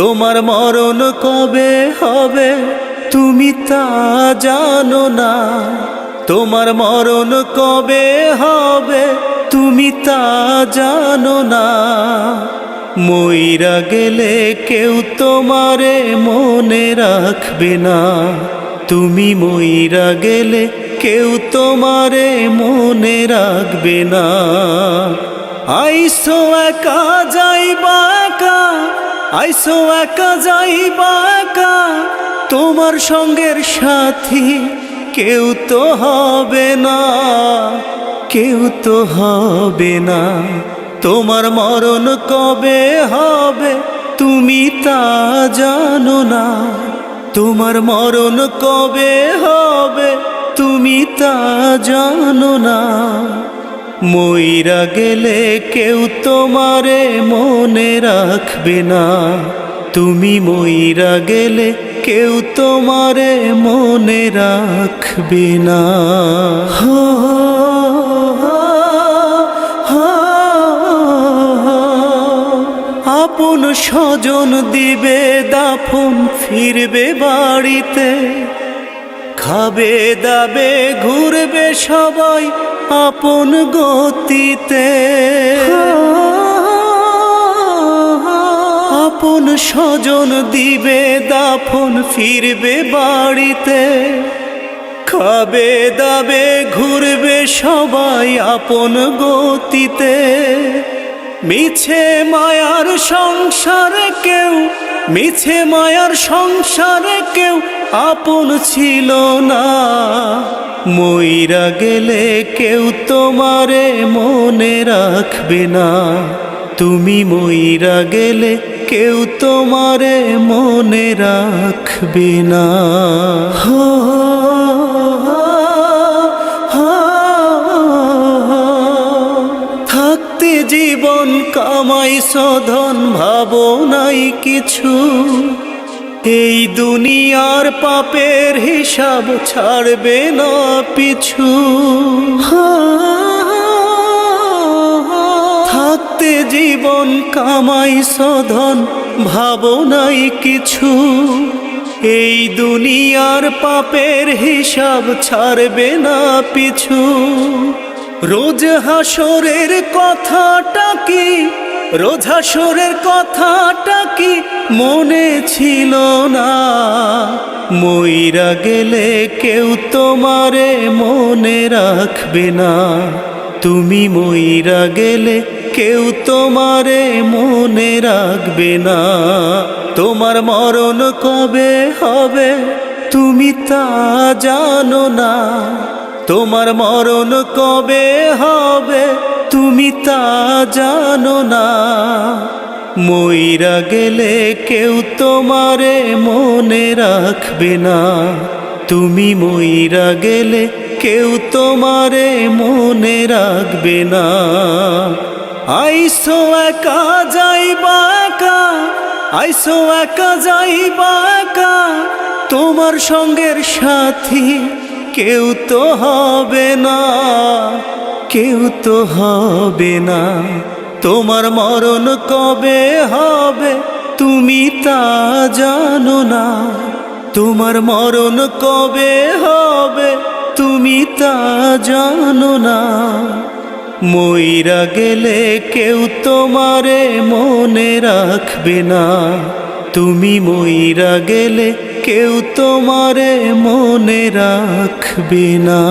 তোমার মরণ কবে হবে তুমি তা জানো না। তোমার মরণ কবে হবে তুমি তা জানো না। মইরা গেলে কেউ তোমারে মনে রাখবে না। তুমি মইরা গেলে কেউ তোমারে মনে রাখবে না। আইসো একা যাইবা একা, আইসো একা যাইবা একা, তোমার সঙ্গের সাথী কেউ তো হবে না, কেউ তো হবে না। তোমার মরণ কবে হবে তুমি তা জানো না। তোমার মরণ কবে হবে তুমি তা জানো না। মইরা গেলে কেউ তোমারে মনে রাখবে না। তুমি মইরা গেলে কেউ তোমারে মনে রাখবে না। আপন স্বজন দিবে দাফন, ফিরবে বাড়িতে, খাবে দাবে ঘুরবে সবাই আপন গতিতে। আপন স্বজন দিবে দাফন, ফিরবে বাড়িতে, খাবে দাবে ঘুরবে সবাই আপন গতিতে। মিছে মায়ার সংসারে কেউ, মিছে মায়ার সংসারে কেউ আপন ছিল না। মইরা গেলে কেউ তোমারে মনে রাখবে না। তুমি মইরা গেলে কেউ তোমারে মনে রাখবে না। থাকতে জীবন কামাইছো ধন, ভাবো নাই কিছু। এই দুনিয়ার পাপের হিসাব ছাড়বে না পিছু। থাকতে জীবন কামাইছো ধন, ভাবো নাই কিছু। এই দুনিয়ার পাপের হিসাব ছাড়বে না পিছু। রোজ হাসরের কথাটা কি, রোজ হাসরের কথাটা কি মনে ছিল না। মইরা গেলে কেউ তোমারে মনে রাখবে না। তুমি মইরা গেলে কেউ তোমারে মনে রাখবে না। তোমার মরণ কবে হবে তুমি তা জানো না। তোমার মরণ কবে হবে তুমি তা জানো না। মইরা গেলে কেউ তোমারে মনে রাখবে না। তুমি মইরা গেলে কেউ তোমারে মনে রাখবে না। আইসো একা যাইবা একা, আইসো একা যাইবা একা, তোমার সঙ্গের সাথী কেউ তো হবে না, কেউ তো হবে না। তোমার মরণ কবে হবে তুমি তা জানো না। তোমার মরণ কবে হবে তুমি তা জানো না। মইরা গেলে কেউ তোমারে মনে রাখবে না। তুমি মইরা গেলে কেউ তোমারে মনে রাখবে না।